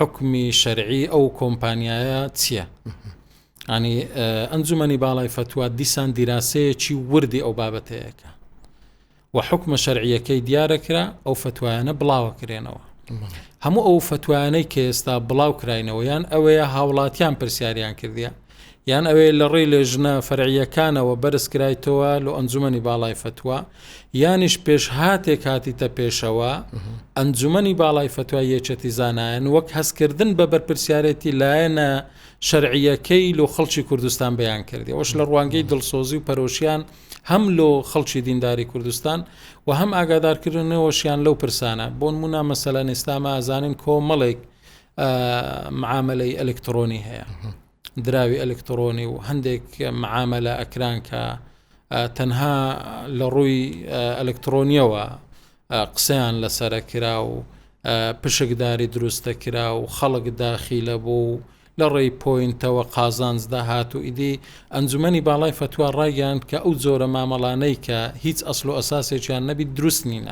حکمی شەرعی ئەو کۆمپانیایە چییە؟ ینی ئەنجومەنی باڵای فتووە دیسان دیراسەیەکی وردی ئەو بابەتەیەکە و حکمە شەرعیەکەی دیارەکرا ئەو فتوایانە بڵاوە کرێنەوە. هەموو ئەو فتوانەی کە ئێستا بڵاو کراینەوە یان ئەوەیە هاوڵاتیان پرسیاریان کردیە یان ئەوەیە لە ڕێی لێژنە فەرعیەکانەوە بەرز کرایتەوە لە ئەنجومەنی باڵای فتووە یانیش پێشهاتێک هاتیتە پێشەوە ئەنجومەنی باڵای فتووە یەکێتی زانایان وەک هەستکردن بە بەرپرسیارەتی لایەنە شەرعیەکەی لۆ خەڵکی کوردستان بەیان کردی ئەوش لە ڕوانگەی دڵسۆزی و پەرۆشیان هەم لۆ خەڵکی دینداری کوردستان و هەم ئاگادارکردنەوەشیان لەو پرسانە بۆ نمونە مەسەلەن ئێستامە ئازانین کۆمەڵێک معاملەی ئەلکترۆنی هەیە دراوی ئەلکترۆنی و هەندێک معاملە ئەکران کە تەنها لە ڕووی ئەلکترۆنیەوە قسەیان لەسرە کرا و پشکداری دروستە کرا و خەڵک داخیلە بوو لە ڕێی پۆینتەوە قازانجدا هات و ئیدی ئەنجومەنی باڵای فتووە ڕایگەیاند کە ئەو جۆرە مامەڵانەی کە هیچ ئەسڵ و ئەساسێکیان نەبی دروست نینە